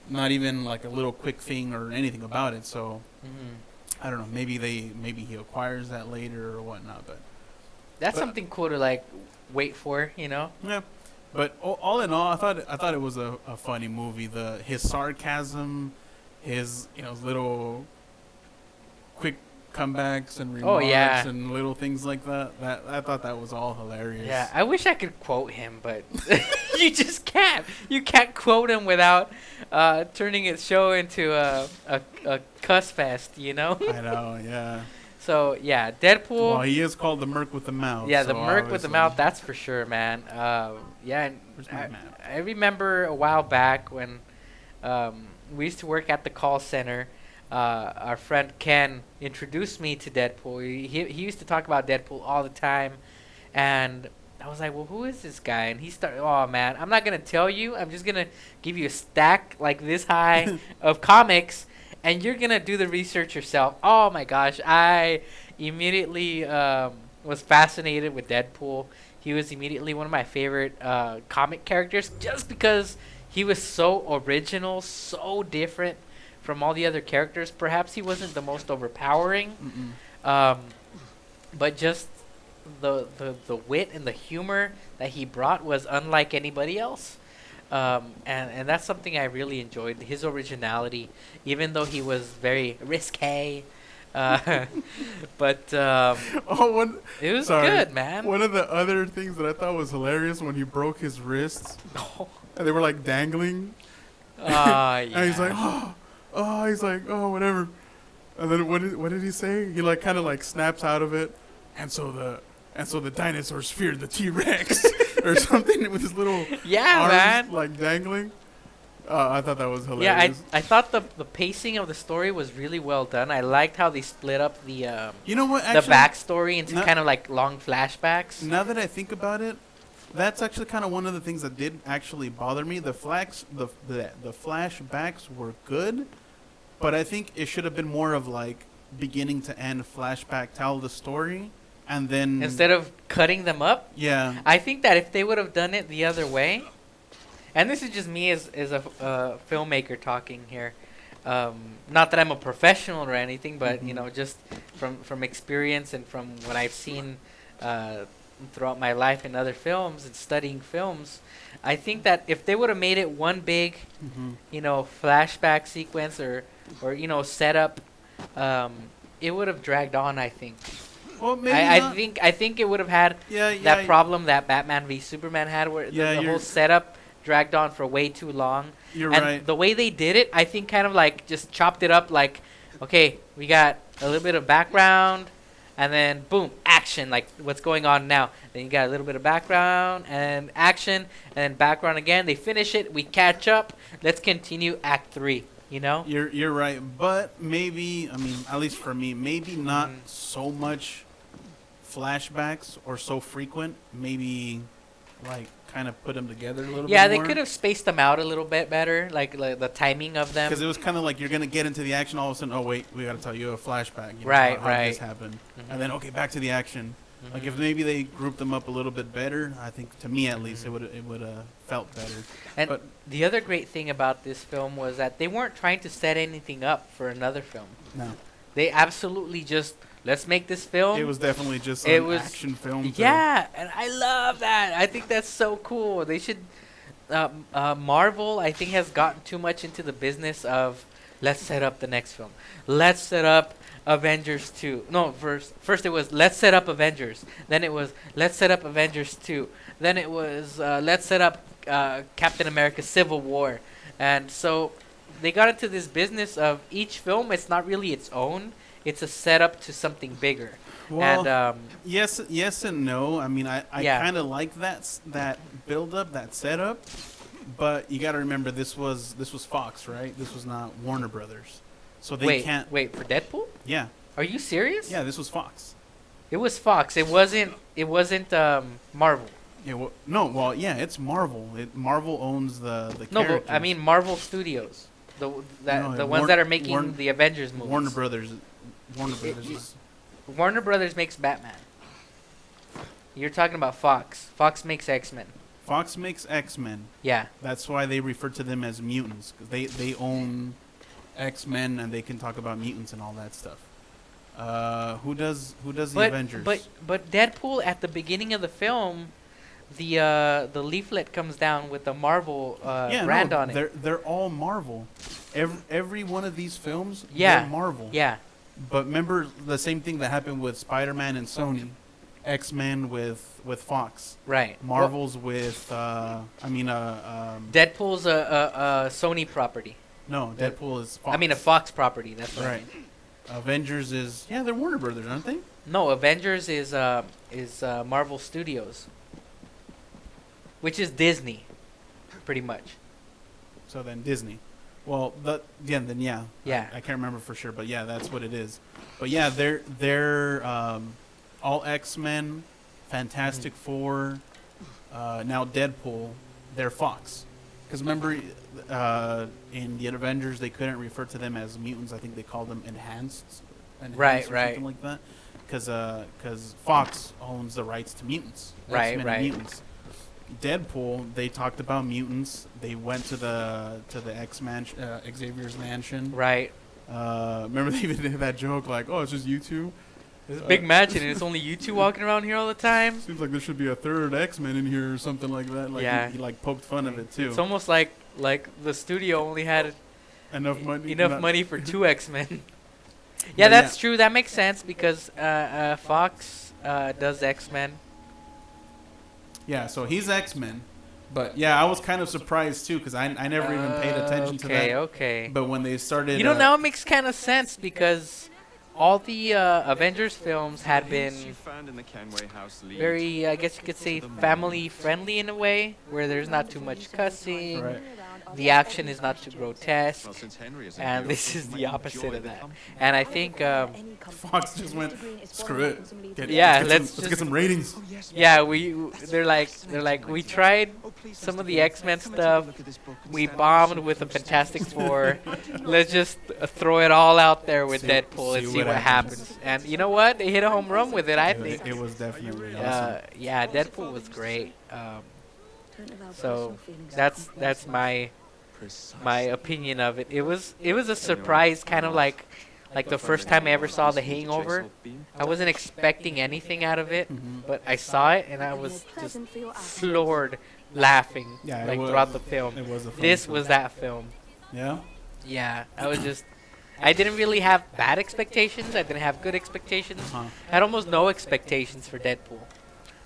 Not even like a little quick thing or anything about it. So I don't know. Maybe he acquires that later or whatnot. But that's something cool to like wait for, Yeah. But all in all, I thought it was a funny movie. His sarcasm, his little quick comebacks and remarks and little things like that. I thought that was all hilarious. Yeah, I wish I could quote him, but you just can't. You can't quote him without turning his show into a cuss fest, I know, yeah. So, yeah, Deadpool. Well, he is called the Merc with the Mouth. Yeah, the Merc with the Mouth, that's for sure, man. Yeah, I remember a while back when we used to work at the call center. Our friend Ken introduced me to Deadpool. He used to talk about Deadpool all the time, and I was like, well, who is this guy? And he started, oh man, I'm not gonna tell you. I'm just gonna give you a stack like this high of comics, and you're gonna do the research yourself. Oh my gosh, I immediately was fascinated with Deadpool. He was immediately one of my favorite comic characters, just because he was so original, so different from all the other characters. Perhaps he wasn't the most overpowering, but just the wit and the humor that he brought was unlike anybody else. And that's something I really enjoyed, his originality, even though he was very risque. But it was good, man. One of the other things that I thought was hilarious when he broke his wrists, and they were like dangling. Yeah. And he's like, oh, whatever. And then what did he say? He like kind of like snaps out of it, and so the dinosaurs feared the T-Rex or something with his little arms man, like dangling. I thought that was hilarious. Yeah, I thought the pacing of the story was really well done. I liked how they split up the the backstory into kind of like long flashbacks. Now that I think about it, that's actually kind of one of the things that did actually bother me. The flashbacks were good, but I think it should have been more of like beginning to end flashback, tell the story, and then instead of cutting them up. Yeah, I think that if they would have done it the other way, and this is just me as a filmmaker talking here, not that I'm a professional or anything, but just from experience and from what I've seen throughout my life in other films and studying films, I think that if they would have made it one big, flashback sequence or setup, it would have dragged on. I think. Well, maybe I think it would have had that problem that Batman v Superman had, where the whole setup dragged on for way too long. You're and right. The way they did it, I think, kind of like just chopped it up. Like, okay, we got a little bit of background, and then boom, action. Like what's going on now? Then you got a little bit of background and action, and then background again. They finish it. We catch up. Let's continue Act 3. You're right, but maybe, I mean, at least for me, maybe not so much flashbacks or so frequent. Maybe like kind of put them together a little bit more. Yeah, they could have spaced them out a little bit better, like the timing of them. Because it was kind of like you're gonna get into the action, all of a sudden, oh wait, we gotta tell you a flashback. Right. How this happened, and then okay, back to the action. Like if maybe they grouped them up a little bit better, I think to me at least it would felt better. And But the other great thing about this film was that they weren't trying to set anything up for another film. no, They absolutely just, let's make this film. it was definitely just It an was- action film. Yeah, and I love that. I think that's so cool. They should. Marvel, I think, has gotten too much into the business of let's set up the next film. Let's set up Avengers 2. No, first it was let's set up Avengers. Then it was let's set up Avengers 2. Then it was let's set up Captain America Civil War. And so they got into this business of each film, it's not really its own. It's a setup to something bigger. Well, And yes and no. I mean, I Yeah. kind of like that build up, that setup, but you got to remember this was Fox, right? This was not Warner Brothers, so they can't. wait for Deadpool? Yeah, Are you serious? yeah, this was Fox. It was Fox. It wasn't Marvel. Yeah, well, yeah, it's Marvel. Marvel owns the No, characters. but I mean Marvel Studios. The No, ones that are making the Avengers movies. Warner Brothers. Warner Brothers is. Warner Brothers makes Batman. You're talking about Fox. Fox makes X-Men. Fox makes X-Men. Yeah. That's why they refer to them as mutants, because they own X-Men and they can talk about mutants and all that stuff. Who does the Avengers? But Deadpool at the beginning of the film, the leaflet comes down with the Marvel brand on it. They're all Marvel. Every one of these films, Yeah. they're Marvel. Yeah. But remember the same thing that happened with Spider-Man and Sony, X-Men with Fox, Right. Marvel's with Deadpool's a Sony property. no, Deadpool is Fox. I mean a Fox property. That's what I Right. mean. Avengers is they're Warner Brothers, aren't they? No, Avengers is Marvel Studios, which is Disney, pretty much. So then Disney. Well, yeah. Yeah. I can't remember for sure, but yeah, that's what it is. But yeah, they're all X-Men, Fantastic Four, now Deadpool. They're Fox. Because remember, in the Avengers, they couldn't refer to them as mutants. I think they called them enhanced Right, or right. something like that. Because Fox owns the rights to mutants. Right, X-Men and right. Mutants. Deadpool, they talked about mutants. They went to the Xavier's mansion. Right. Remember they even did that joke like, "Oh, it's just you two." It's a big mansion, and it's only you two walking around here all the time. Seems like there should be a third X-Men in here or something like that. Like Yeah. he like poked fun of it too. It's almost like the studio only had Enough money. enough money for 2 X-Men. Yeah, But that's true. That makes sense because Fox does X-Men. Yeah, so he's X-Men. But yeah, I was kind of surprised too because I never even paid attention to that. Okay. But when they started, You know, now it makes kind of sense because all the Avengers films had been very, I guess you could say, family friendly in a way, where there's not too much cussing, Right. the action is not too grotesque, and this is the opposite of that. And I think, Fox just went, screw it. Yeah, let's get some ratings. yeah, they're like we tried some of the X-Men stuff, we bombed with the Fantastic Four. Let's just throw it all out there with Deadpool and see what happens. And you know what? They hit a home run with it, I think. It was definitely awesome. Yeah, Deadpool was great. So that's my opinion of it. It was a surprise, kind of like the first time I ever saw The Hangover. I wasn't expecting anything out of it, but I saw it and I was just floored, laughing Yeah, it like was. throughout the film. It was a fun This film. was that film. Yeah. Yeah, I didn't really have bad expectations. I didn't have good expectations. Uh-huh. I had almost no expectations for Deadpool.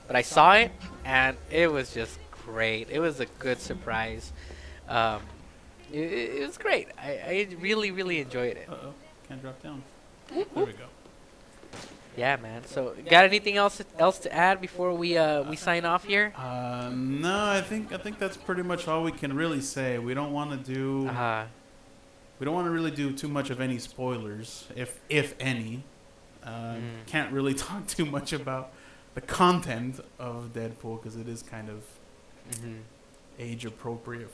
But I saw it, and it was just great. It was a good surprise. It was great. I really, really enjoyed it. Uh-oh. Can't drop down. There we go. Yeah, man. So, got anything else to add before we sign off here? No, I think that's pretty much all we can really say. We don't want to do. We don't want to really do too much of any spoilers, if any. Can't really talk too much about the content of Deadpool because it is kind of age appropriate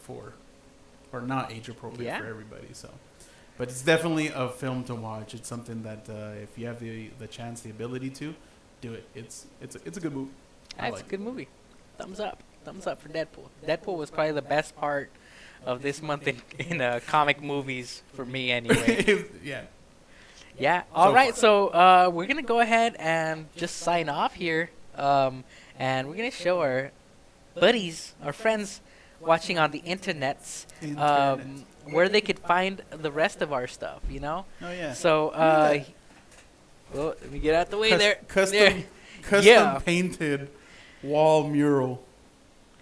or not age appropriate for everybody. So, but it's definitely a film to watch. It's something that if you have the chance, the ability to, do it. It's a good movie. That's a good movie. Thumbs up. Thumbs up for Deadpool. Deadpool was probably the best part of this month in comic movies for me anyway. Yeah. Yeah. All right. So we're gonna go ahead and just sign off here, and we're gonna show our buddies, our friends, watching on the internets, where they could find the rest of our stuff. You know. Oh yeah. So well, let me get out the way there. Custom Yeah. painted wall mural.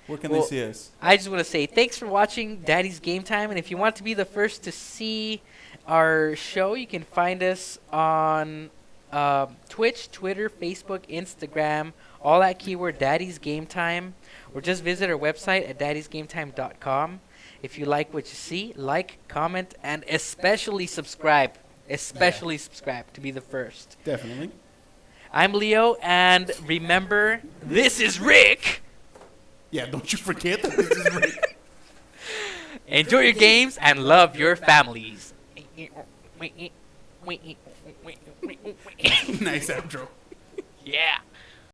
Where can they see us? I just want to say thanks for watching Daddy's Game Time, and if you want to be the first to see our show, you can find us on Twitch, Twitter, Facebook, Instagram, all that keyword Daddy's Game Time, or just visit our website at daddysgametime.com. If you like what you see, like, comment, and especially subscribe. Especially subscribe to be the first. Definitely. I'm Leo, and remember, this is Rick. Yeah, don't you forget that this is Rick. Enjoy your games and love your families. Nice outro. Yeah.